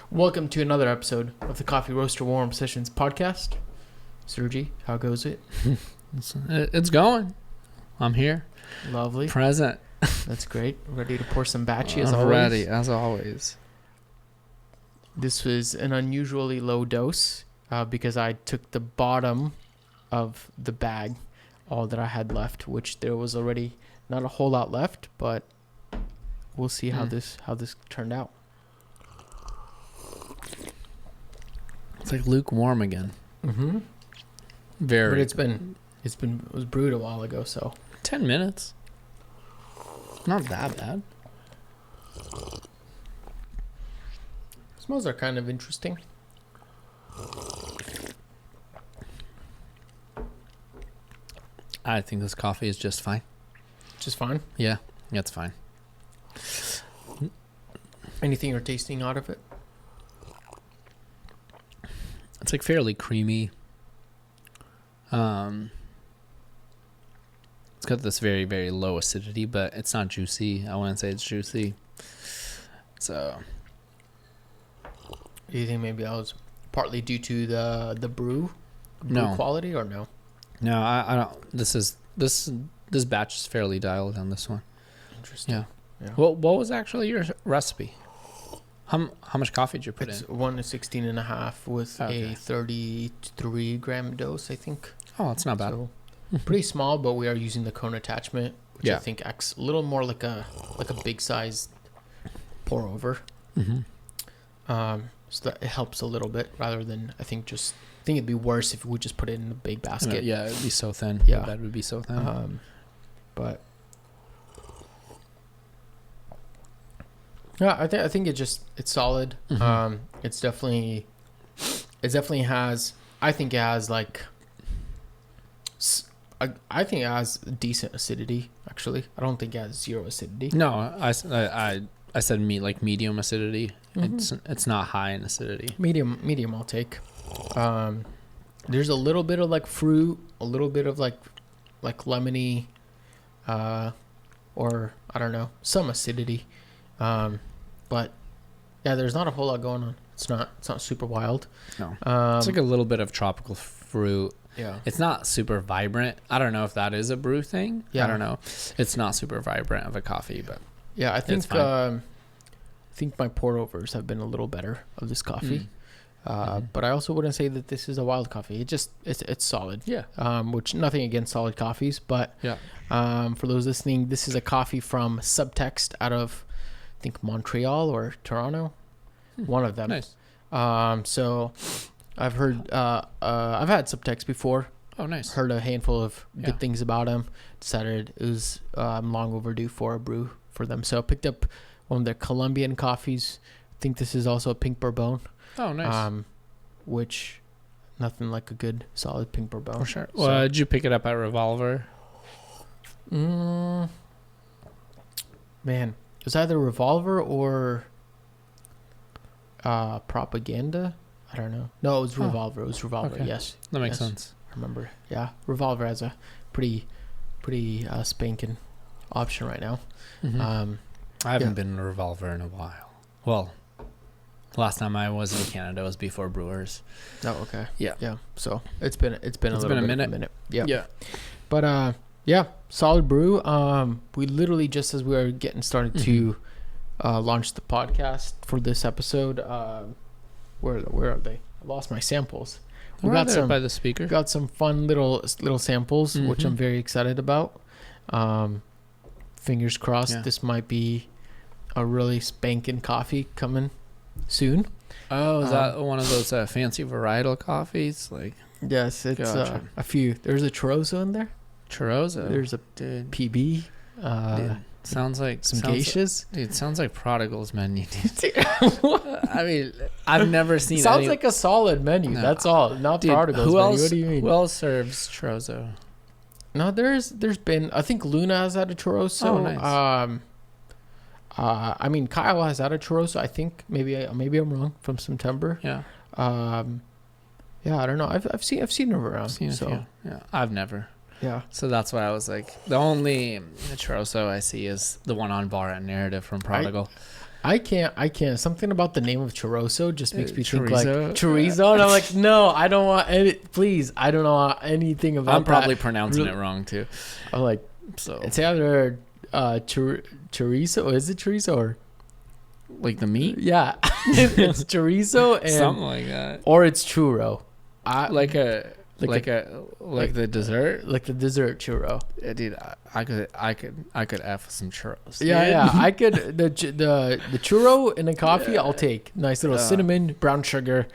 Welcome to another episode of the Coffee Roaster Warm Sessions podcast. Sergi, how goes it? It's going. I'm here. Lovely. Present. That's great. Ready to pour some batchy as I'm always? ready, as always. This was an unusually low dose because I took the bottom of the bag, all that I had left, which there was already not a whole lot left, but we'll see how this turned out. It's like lukewarm again. Mm-hmm. Very. But it was brewed a while ago, so 10 minutes. Not that bad. Smells are kind of interesting. I think this coffee is just fine. Just fine. Yeah, it's fine. Anything you're tasting out of it? It's like fairly creamy. It's got this very, very low acidity, but it's not juicy. I wouldn't say it's juicy. So, Do you think maybe that was partly due to the brew No. quality, or no? no, I don't. This batch is fairly dialed on this one. Interesting. Yeah. Yeah. What was actually your recipe? How much coffee did you put It's in? 1 to 16 and a half with Okay. a 33 gram dose, I think. Oh, it's not bad. So pretty small, but we are using the cone attachment, which I Yeah. think acts a little more like a big size pour over. Mm-hmm. So that it helps a little bit rather than I think it'd be worse if we just put it in a big basket. Yeah, it'd be so thin. Yeah. The bed would be so thin. But yeah, I think it's solid. Mhm. It definitely has. I think it has like. I think it has decent acidity. Actually, I don't think it has zero acidity. No, I said medium acidity. Mhm. It's not high in acidity. Medium. I'll take. There's a little bit of like fruit, a little bit of like lemony, or I don't know, some acidity. But yeah, there's not a whole lot going on. It's not super wild. No, it's like a little bit of tropical fruit. Yeah. It's not super vibrant. I don't know if that is a brew thing. Yeah. I don't know. It's not super vibrant of a coffee, but Yeah, I think fine. I think my pour overs have been a little better of this coffee. But I also wouldn't say that this is a wild coffee. It's solid. Yeah. Which nothing against solid coffees, but Yeah. for those listening, this is a coffee from Subtext out of I think Montreal or Toronto, one of them. Nice. So I've heard I've had Subtext before. Oh, nice. Heard a handful of Yeah. good things about them. Decided it was long overdue for a brew for them. So I picked up one of their Colombian coffees. I think this is also a pink bourbon. Oh, nice. Which nothing like a good solid pink bourbon. For sure. So, Well, did you pick it up at Revolver? man, it was either Revolver or Propaganda. I don't know. No, it was Revolver. It was Revolver. Okay. Yes, That makes Yes. sense. I remember. Yeah, Revolver has a pretty spanking option right now. Mm-hmm. I haven't yeah. been in a Revolver in a while. Well, last time I was in Canada was before Brewers. Oh, okay. Yeah. Yeah. So it's been a minute. Yeah. Yeah. But yeah, solid brew. We literally just as we were getting started to launch the podcast for this episode. Where are they? I lost my samples. We got some by the speaker. got some fun little samples, which I'm very excited about. Fingers crossed, Yeah. this might be a really spanking coffee coming soon. Oh, is that one of those fancy varietal coffees? Like Yes, it's Gotcha. a few. There's a Choroso in there. Choroso? There's a Dude, PB. dude, sounds like Some geishas. Dude, sounds like Prodigal's menu. Dude. I mean, I've never seen. Sounds like a solid menu. No. That's all. Not Dude, Prodigal's who menu. else? What do you mean? Who else serves Choroso? No, there's been. I think Luna has had a Choroso. Oh, nice. I mean Kyle has had a Choroso. I think maybe I'm wrong. From September. Yeah, Yeah, I don't know. I've seen them around. I've seen a so few. Yeah, I've never. yeah. So that's why I was like, the only Choroso I see is the one on bar at Narrative from Prodigal. I can't. Something about the name of chorizo just makes me think like chorizo? chorizo, and I'm like, no, I don't want any. Please, I don't know anything about. I'm probably that. pronouncing it wrong too. I'm like, So it's either chorizo. Is it chorizo or like the meat? yeah, it's chorizo and Something like that. or it's churro. Like the dessert. Like the dessert churro. Yeah, dude, I could F some churros. Yeah, dude. yeah. I could the churro in a coffee. I'll take nice little cinnamon, brown sugar,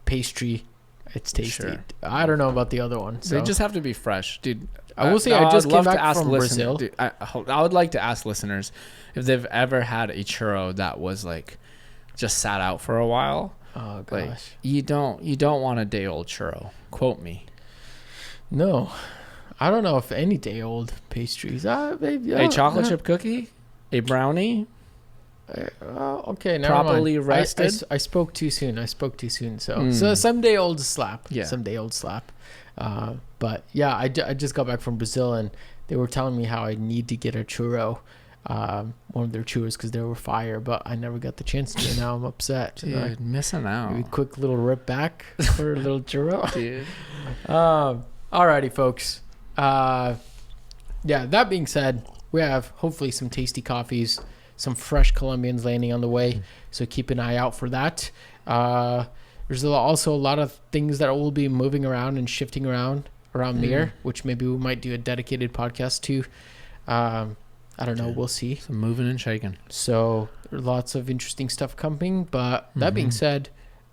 pastry. It's tasty. Sure. I don't know about the other one. So They just have to be fresh, dude. I will say I just I'd came love to back ask from Brazil. Dude, I would like to ask listeners if they've ever had a churro that was like just sat out for a while. Oh gosh. Like you don't want a day old churro. Quote me. No, I don't know if any day old pastries. Maybe, A chocolate chip cookie, a brownie, okay, never properly mind. roasted. I spoke too soon. So some day old slap. Yeah. Some day old slap. But yeah, I just got back from Brazil and they were telling me how I need to get a churro, one of their churros because they were fire. But I never got the chance to. And now I'm upset. Dude, missing out. Maybe quick little rip back for a little churro. Dude. Alrighty, folks. Yeah, that being said, we have hopefully some tasty coffees, some fresh Colombians landing on the way. So keep an eye out for that. There's also a lot of things that will be moving around and shifting around Mir, which maybe we might do a dedicated podcast to. I don't know. We'll see. Some moving and shaking. So there's lots of interesting stuff coming. But that being said,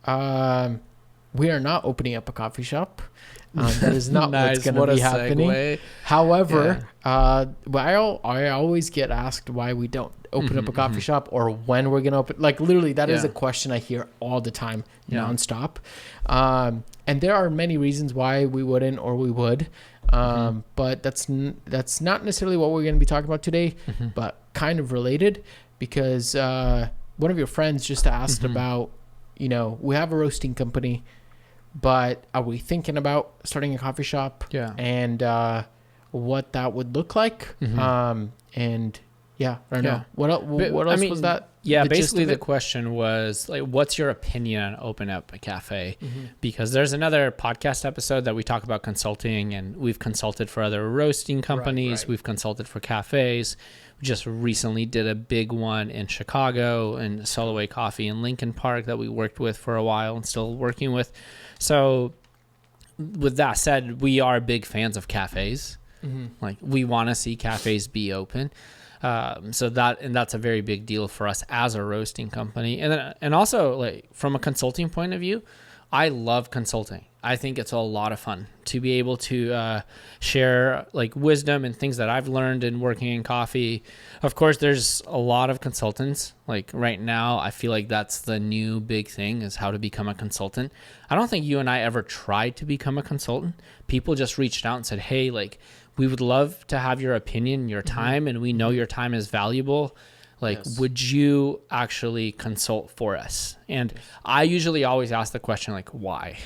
we are not opening up a coffee shop. That is not what's going to be happening. Segue. However, I always get asked why we don't open up a coffee shop or when we're going to open. Like literally, that is a question I hear all the time, nonstop. And there are many reasons why we wouldn't or we would. But that's not necessarily what we're going to be talking about today, but kind of related because one of your friends just asked about, we have a roasting company. But are we thinking about starting a coffee shop? Yeah. And what that would look like? And yeah, I don't know. What else was that? Yeah, the basically the question was like, what's your opinion on open up a cafe? Because there's another podcast episode that we talk about consulting, and we've consulted for other roasting companies. Right. We've consulted for cafes. We just recently did a big one in Chicago and Soloway Coffee in Lincoln Park that we worked with for a while and still working with. So with that said, we are big fans of cafes. Like we want to see cafes be open. So that's a very big deal for us as a roasting company. And also like from a consulting point of view, I love consulting. I think it's a lot of fun to be able to share like wisdom and things that I've learned in working in coffee. Of course, there's a lot of consultants. Like right now, I feel like that's the new big thing is how to become a consultant. I don't think you and I ever tried to become a consultant. People just reached out and said, hey, like we would love to have your opinion, your time, and we know your time is valuable. Like, would you actually consult for us? And I usually always ask the question, like, why?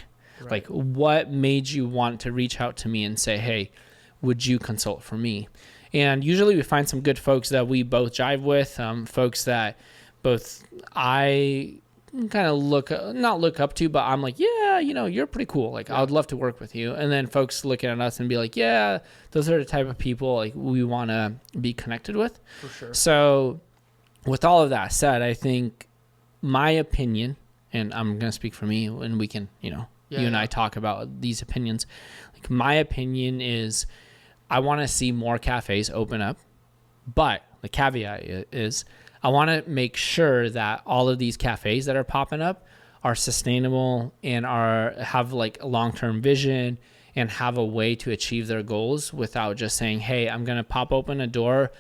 Right. Like, what made you want to reach out to me and say, hey, would you consult for me? And usually we find some good folks that we both jive with, folks that both I kind of not look up to, but I'm like, yeah, you're pretty cool. Like, I would love to work with you. And then folks looking at us and be like, yeah, those are the type of people like we want to be connected with. For sure. So with all of that said, I think my opinion, and I'm going to speak for me and we can, you and I talk about these opinions. Like my opinion is I want to see more cafes open up, but the caveat is I want to make sure that all of these cafes that are popping up are sustainable and have like a long-term vision and have a way to achieve their goals without just saying, hey, I'm going to pop open a door,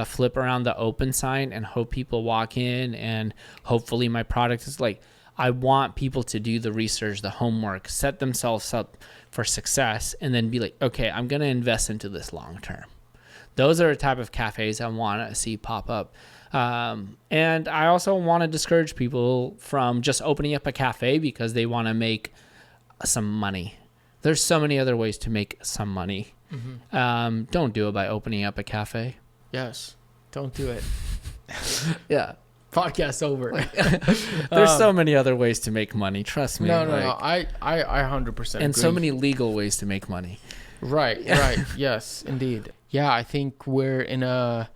flip around the open sign and hope people walk in and hopefully my product is like, I want people to do the research, the homework, set themselves up for success, and then be like, okay, I'm going to invest into this long term. Those are the type of cafes I want to see pop up. And I also want to discourage people from just opening up a cafe because they want to make some money. There's so many other ways to make some money. Don't do it by opening up a cafe. Yes. Don't do it. Yeah. Podcast over. There's so many other ways to make money. Trust me. No. I 100% and agree. so many legal ways to make money. Right. Yes, indeed. Yeah, I think we're in a,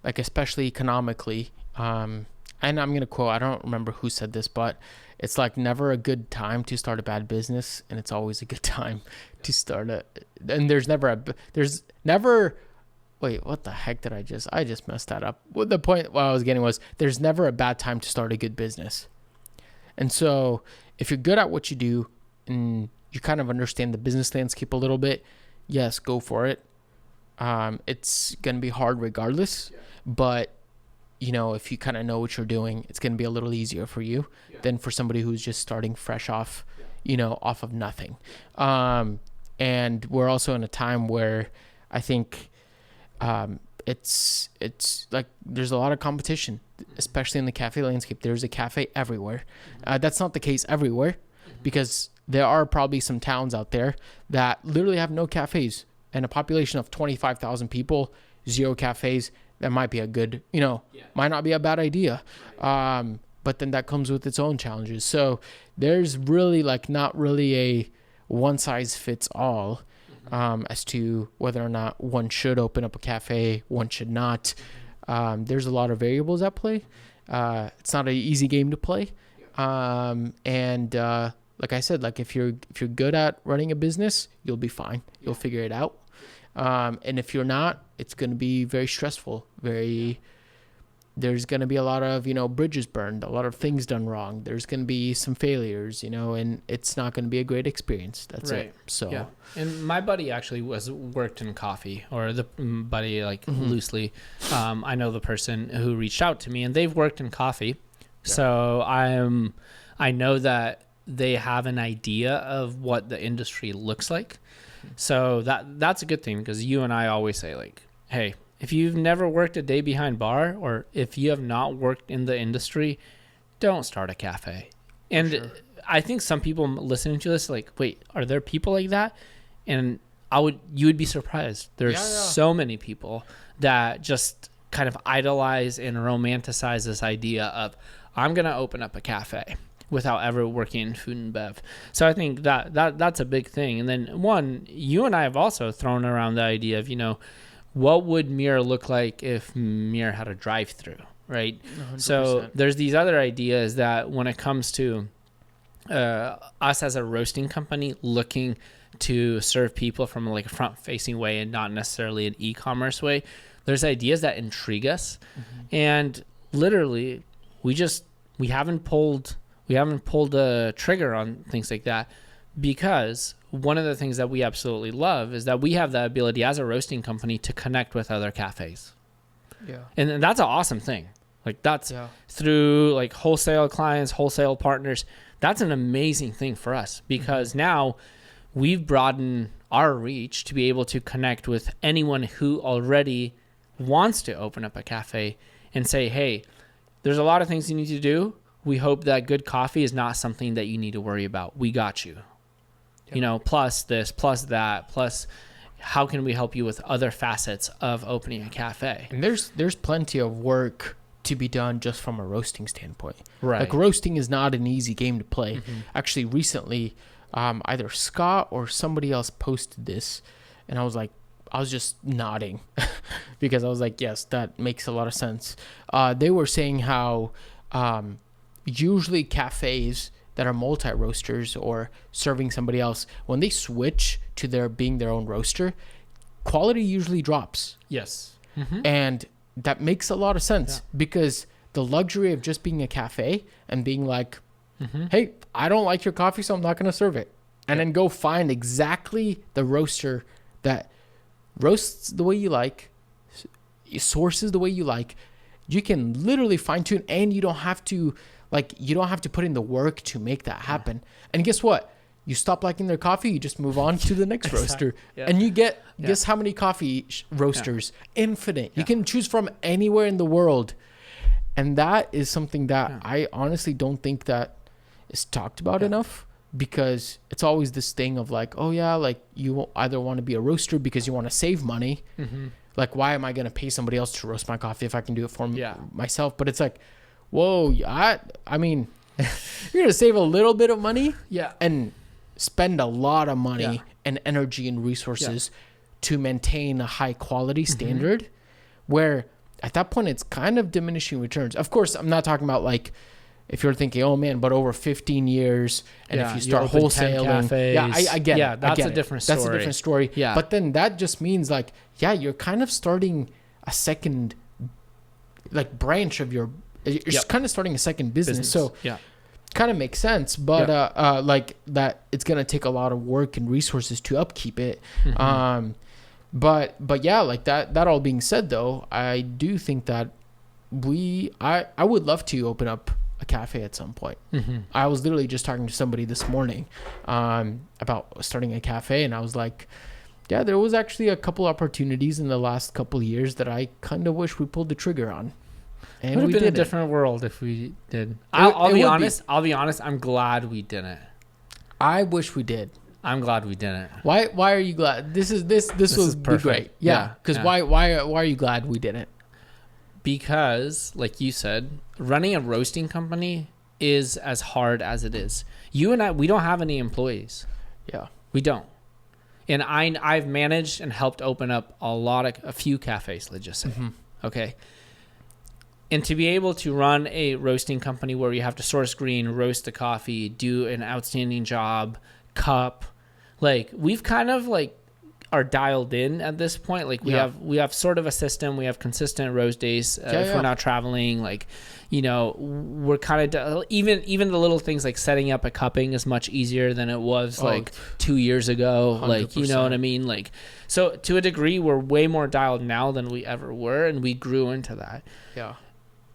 like, especially economically, and I'm going to quote, I don't remember who said this, but it's like never a good time to start a bad business, and it's always a good time to start and there's never, wait, what the heck did I just messed that up. What the point what I was getting was, there's never a bad time to start a good business. And so if you're good at what you do and you kind of understand the business landscape a little bit, yes, go for it. It's going to be hard regardless, but you know, if you kind of know what you're doing, it's going to be a little easier for you than for somebody who's just starting fresh off, you know, off of nothing. And we're also in a time where I think it's like there's a lot of competition, especially in the cafe landscape. There's a cafe everywhere. That's not the case everywhere, because there are probably some towns out there that literally have no cafes, and a population of 25,000 people, 0 cafes. That might be a good, you know, might not be a bad idea. But then that comes with its own challenges. So there's really like not really a one size fits all as to whether or not one should open up a cafe, one should not. There's a lot of variables at play. It's not an easy game to play. And like I said, like if you're good at running a business, you'll be fine. You'll figure it out. And if you're not, it's going to be very stressful. There's going to be a lot of, you know, bridges burned, a lot of things done wrong. There's going to be some failures, you know, and it's not going to be a great experience. That's it. So, yeah. And my buddy actually worked in coffee, or the buddy, like loosely. I know the person who reached out to me, and they've worked in coffee. Yeah. So I know that they have an idea of what the industry looks like. So that's a good thing, because you and I always say, like, hey, if you've never worked a day behind bar, or if you have not worked in the industry, don't start a cafe. And sure. I think some people listening to this, like, wait, are there people like that? And you would be surprised. There's so many people that just kind of idolize and romanticize this idea of, I'm going to open up a cafe, without ever working in food and bev. So I think that's a big thing. And then you and I have also thrown around the idea of, you know, what would Mir look like if Mir had a drive-through, right? 100%. So there's these other ideas that when it comes to us as a roasting company looking to serve people from like a front-facing way and not necessarily an e-commerce way, there's ideas that intrigue us. And literally, we haven't pulled a trigger on things like that, because one of the things that we absolutely love is that we have the ability as a roasting company to connect with other cafes. Yeah. And that's an awesome thing. Like that's through like wholesale clients, wholesale partners. That's an amazing thing for us, because now we've broadened our reach to be able to connect with anyone who already wants to open up a cafe and say, hey, there's a lot of things you need to do. We hope that good coffee is not something that you need to worry about. We got you. Yep. You know, plus this, plus that, plus how can we help you with other facets of opening a cafe? And there's plenty of work to be done just from a roasting standpoint. Right. Like roasting is not an easy game to play. Actually, recently, either Scott or somebody else posted this, and I was just nodding because I was like, yes, that makes a lot of sense. They were saying how usually cafes that are multi-roasters or serving somebody else, when they switch to being their own roaster, quality usually drops. Yes. And that makes a lot of sense, because the luxury of just being a cafe and being like, hey, I don't like your coffee, so I'm not going to serve it. And then go find exactly the roaster that roasts the way you like, sources the way you like. You can literally fine tune, and you don't have to put in the work to make that happen. And guess what? You stop liking their coffee, you just move on to the next roaster. And you get, guess how many coffee roasters? Infinite. You can choose from anywhere in the world. And that is something that I honestly don't think that is talked about enough, because it's always this thing of like, oh yeah, like you either want to be a roaster because you want to save money. Like, why am I going to pay somebody else to roast my coffee if I can do it for myself? But it's like, Whoa, I mean, you're gonna save a little bit of money Yeah. and spend a lot of money Yeah. and energy and resources to maintain a high quality Mm-hmm. standard, where at that point it's kind of diminishing returns. Of course, I'm not talking about like if you're thinking, oh man, but over 15 years, and if you start open 10 wholesaling, cafes. I get it. Yeah, I that's get a it. different That's a story. different story. Yeah. But then that just means like, yeah, you're kind of starting a second, like branch of your. You're just kind of starting a second business. So yeah. kind of makes sense, but like that, it's gonna take a lot of work and resources to upkeep it. Mm-hmm. But yeah, like that all being said though, I do think that I would love to open up a cafe at some point. Mm-hmm. I was literally just talking to somebody this morning about starting a cafe, and I was like, yeah, there was actually a couple opportunities in the last couple of years that I kind of wish we pulled the trigger on. And Would have we been a didn't. different world if we did. It I'll be would honest. I'll be honest. I'm glad we didn't. I wish we did. I'm glad we didn't. Why are you glad? This was is be perfect. great. Yeah, because Yeah. why are you glad we didn't? Because, like you said, running a roasting company is as hard as it is. You and I, we don't have any employees. Yeah. We don't. And I've managed and helped open up a few cafes, let's just say. Mm-hmm. Okay. And to be able to run a roasting company where you have to source green, roast the coffee, do an outstanding job, cup, like we've kind of like are dialed in at this point. Like we have sort of a system. We have consistent roast days if we're not traveling. Like, you know, we're kind of even the little things like setting up a cupping is much easier than it was like 2 years ago. 100%. Like, you know what I mean? Like, so to a degree, we're way more dialed now than we ever were, and we grew into that. Yeah.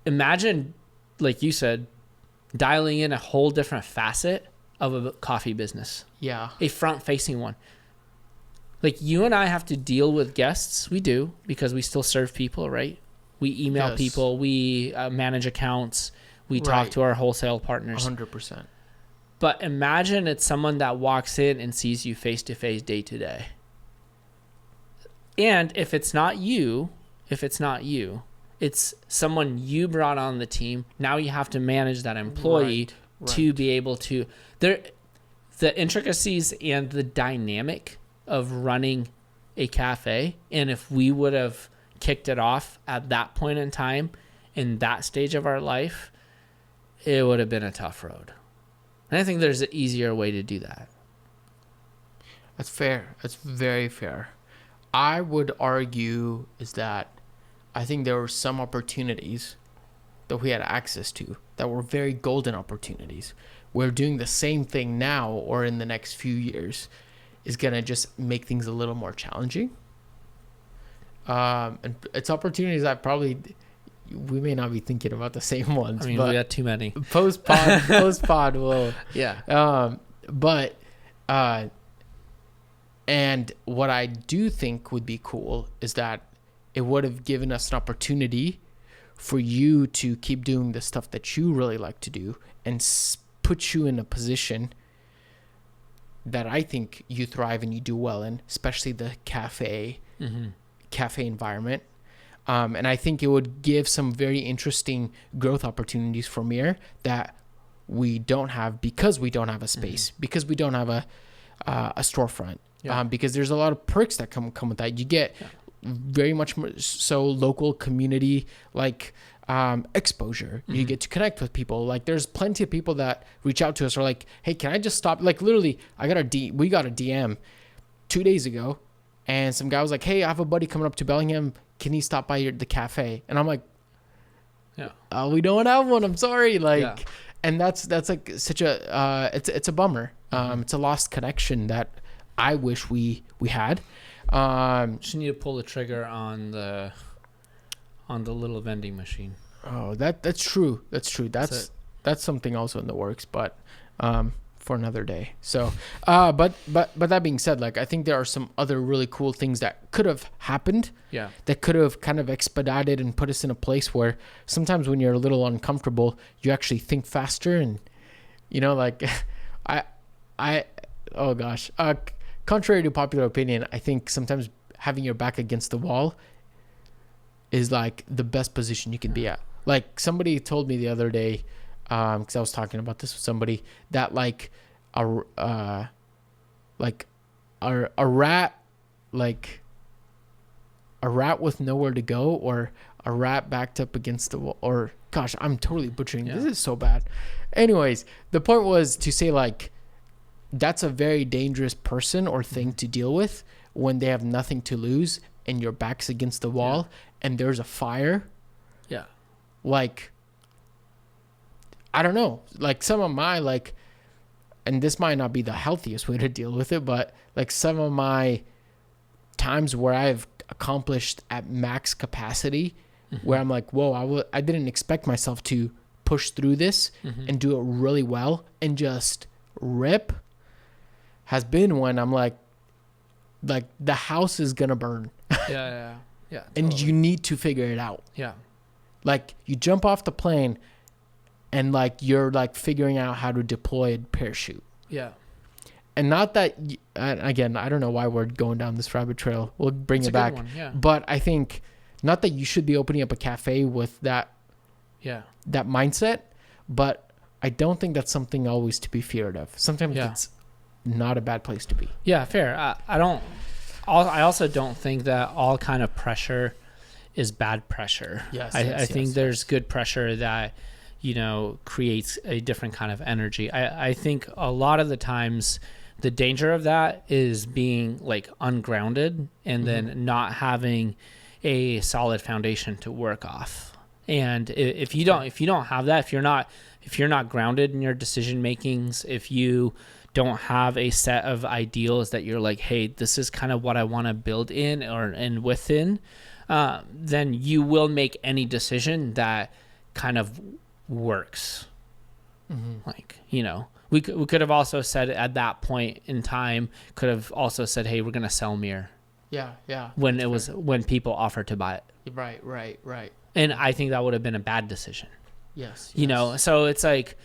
Imagine, like you said, dialing in a whole different facet of a coffee business. Yeah. A front-facing one. Like, you and I have to deal with guests. We do, because we still serve people, right? We email people. We manage accounts. We talk to our wholesale partners. 100%. But imagine it's someone that walks in and sees you face-to-face, day-to-day. And if it's not you, it's someone you brought on the team. Now you have to manage that employee to be able to... The intricacies and the dynamic of running a cafe, and if we would have kicked it off at that point in time, in that stage of our life, it would have been a tough road. And I think there's an easier way to do that. That's fair. That's very fair. I would argue is that I think there were some opportunities that we had access to that were very golden opportunities. We're doing the same thing now or in the next few years is going to just make things a little more challenging. And it's opportunities that probably we may not be thinking about the same ones. I mean, but we got too many. Post pod will. Yeah. And what I do think would be cool is that it would have given us an opportunity for you to keep doing the stuff that you really like to do and put you in a position that I think you thrive and you do well in, especially the cafe environment. And I think it would give some very interesting growth opportunities for Mir that we don't have because we don't have a space, because we don't have a storefront, because there's a lot of perks that come with that. You get very much more so local community like exposure. You get to connect with people. Like there's plenty of people that reach out to us are like, hey, can I just stop? Like literally, we got a DM 2 days ago, and some guy was like, hey, I have a buddy coming up to Bellingham. Can he stop by the cafe? And I'm like, we don't have one. I'm sorry. Like, and that's like such a it's a bummer. It's a lost connection that I wish we had. Just need to pull the trigger on the little vending machine. Oh, that's true. That's something also in the works, but for another day. So, but that being said, like I think there are some other really cool things that could have happened. Yeah. That could have kind of expedited and put us in a place where sometimes when you're a little uncomfortable, you actually think faster and, you know, like oh gosh, contrary to popular opinion, I think sometimes having your back against the wall is like the best position you can be at. Like somebody told me the other day, because I was talking about this with somebody, that like a rat, like a rat with nowhere to go, or a rat backed up against the wall, or gosh, I'm totally butchering. This is so bad. Anyways, the point was to say like that's a very dangerous person or thing to deal with when they have nothing to lose and your back's against the wall and there's a fire. Yeah. Like, I don't know, like some of my like, and this might not be the healthiest way to deal with it, but like some of my times where I've accomplished at max capacity, where I'm like, whoa, I didn't expect myself to push through this and do it really well and just rip, has been when I'm like the house is gonna burn. Yeah. Totally. And you need to figure it out. Yeah. Like you jump off the plane and like you're like figuring out how to deploy a parachute. Yeah. And not that, again, I don't know why we're going down this rabbit trail. We'll bring It's it a back. good one, yeah. But I think not that you should be opening up a cafe with that mindset, but I don't think that's something always to be feared of. Sometimes it's not a bad place to be. Yeah, fair. I also don't think that all kind of pressure is bad pressure. I think there's good pressure that, creates a different kind of energy. I think a lot of the times the danger of that is being like ungrounded and then not having a solid foundation to work off. And if you don't have that, if you're not grounded in your decision makings, if you don't have a set of ideals that you're like, hey, this is kind of what I want to build in and within, then you will make any decision that kind of works. Like, we could have also said at that point in time, could have also said, hey, we're going to sell Mir. Yeah. When people offered to buy it. Right. And I think that would have been a bad decision. Yes. So it's like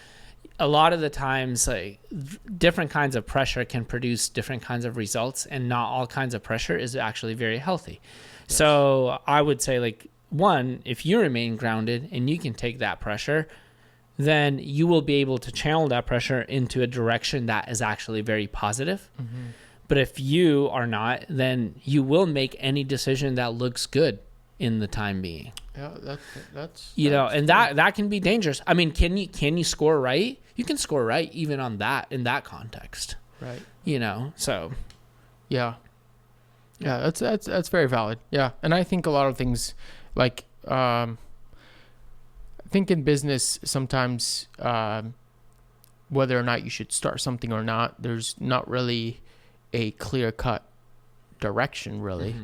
a lot of the times, like different kinds of pressure can produce different kinds of results, and not all kinds of pressure is actually very healthy. Yes. So I would say, like, one, if you remain grounded and you can take that pressure, then you will be able to channel that pressure into a direction that is actually very positive. But if you are not, then you will make any decision that looks good in the time being. Yeah, that's and that can be dangerous. I mean, can you score right? You can score right even on that, in that context. Right. So. Yeah, that's very valid. Yeah, and I think a lot of things, like, I think in business sometimes, whether or not you should start something or not, there's not really a clear-cut direction, really.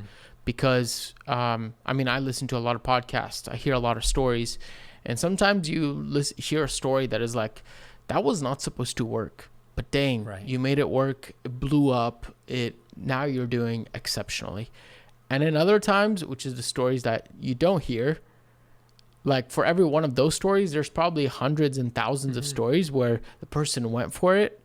Because, I listen to a lot of podcasts. I hear a lot of stories. And sometimes you hear a story that is like, that was not supposed to work. But dang, you made it work. It blew up. Now you're doing exceptionally. And in other times, which is the stories that you don't hear, like for every one of those stories, there's probably hundreds and thousands of stories where the person went for it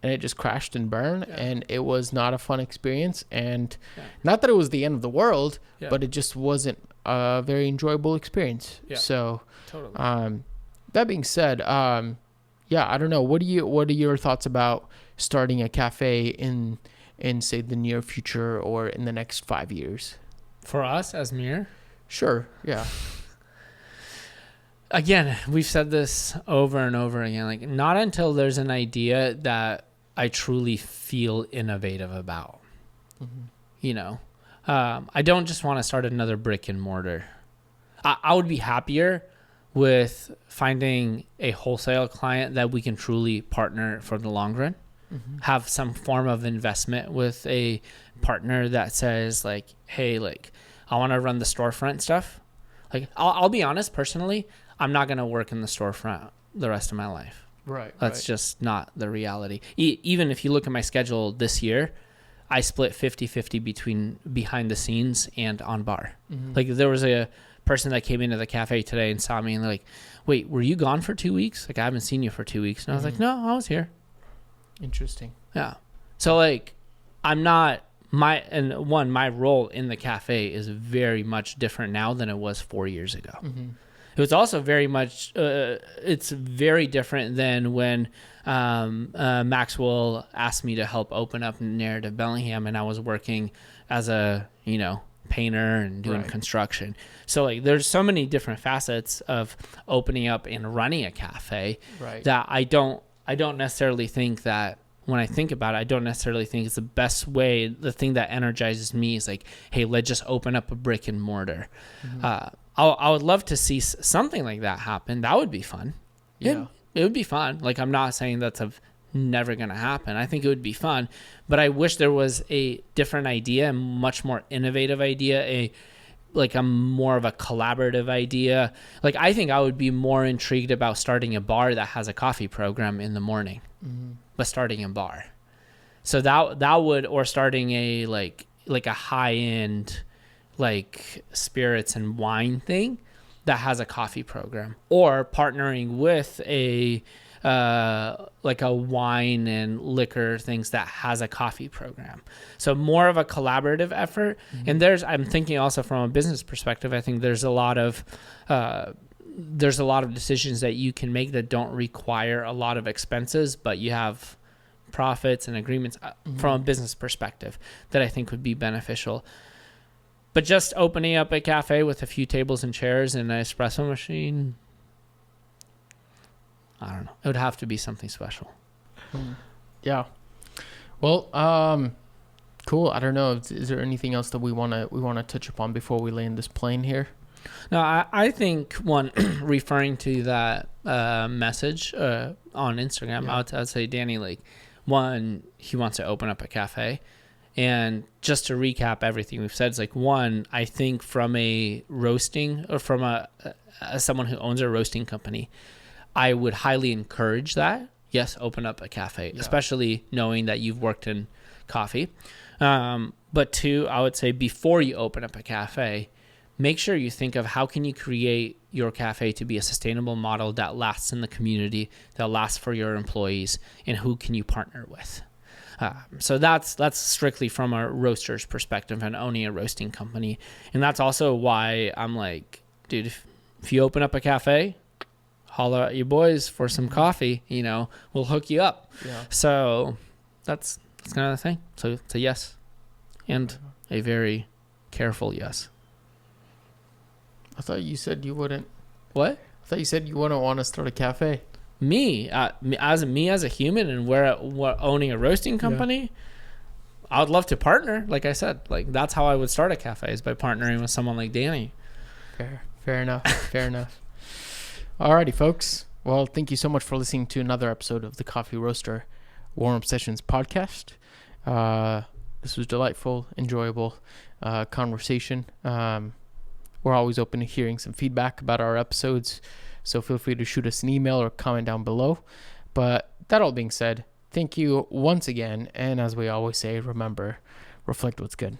and it just crashed and burned, and it was not a fun experience. And not that it was the end of the world, but it just wasn't a very enjoyable experience. So, totally. That being said, I don't know. What are your thoughts about starting a cafe in say the near future or in the next 5 years? For us as Mir? Sure. Yeah. Again, we've said this over and over again. Like, not until there's an idea that I truly feel innovative about. I don't just want to start another brick and mortar. I would be happier with finding a wholesale client that we can truly partner for the long run. Have some form of investment with a partner that says, like, hey, like, I want to run the storefront stuff. Like, I'll be honest, personally, I'm not going to work in the storefront the rest of my life. Right. That's just not the reality. Even if you look at my schedule this year, I split 50-50 between behind the scenes and on bar. Like, there was a person that came into the cafe today and saw me and they're like, wait, were you gone for 2 weeks? Like, I haven't seen you for 2 weeks. And I was like, no, I was here. Interesting. Yeah. So, like, I'm not my role in the cafe is very much different now than it was 4 years ago. It was also very much, it's very different than when Maxwell asked me to help open up Narrative Bellingham, and I was working as a, painter and doing construction. So like there's so many different facets of opening up and running a cafe that I don't necessarily think that, when I think about it, I don't necessarily think it's the best way. The thing that energizes me is like, hey, let's just open up a brick and mortar. I would love to see something like that happen. That would be fun. Yeah. It would be fun. Like, I'm not saying that's never going to happen. I think it would be fun, but I wish there was a different idea, a much more innovative idea, a more of a collaborative idea. Like, I think I would be more intrigued about starting a bar that has a coffee program in the morning, but starting a bar. So that would, or starting a like a high end like spirits and wine thing that has a coffee program, or partnering with a like a wine and liquor things that has a coffee program. So more of a collaborative effort. And I'm thinking also from a business perspective, I think there's a lot of decisions that you can make that don't require a lot of expenses, but you have profits and agreements from a business perspective that I think would be beneficial. But just opening up a cafe with a few tables and chairs and an espresso machine, I don't know. It would have to be something special. Yeah. Well, cool. I don't know. Is there anything else that we wanna touch upon before we land this plane here? No, I think one referring to that message on Instagram, I'd say Danny, like, one, he wants to open up a cafe. And just to recap everything we've said, it's like, one, I think from a roasting, or from as someone who owns a roasting company, I would highly encourage that. Yes, open up a cafe, especially knowing that you've worked in coffee. But two, I would say before you open up a cafe, make sure you think of how can you create your cafe to be a sustainable model that lasts in the community, that lasts for your employees, and who can you partner with. So that's strictly from a roaster's perspective and owning a roasting company. And that's also why I'm like, dude, if you open up a cafe, holler at your boys for some coffee, we'll hook you up. Yeah. So that's kind of the thing. So it's a yes, and a very careful yes. I thought you said you wouldn't. What? I thought you said you wouldn't want to start a cafe. Me as a human, and we're owning a roasting company, I would love to partner. Like I said, like that's how I would start a cafe, is by partnering with someone like Danny. Fair enough. Fair enough. Alrighty, folks. Well, thank you so much for listening to another episode of the Coffee Roaster Warm Sessions podcast. This was delightful, enjoyable conversation. We're always open to hearing some feedback about our episodes, so feel free to shoot us an email or comment down below. But that all being said, thank you once again, and as we always say, remember, reflect what's good.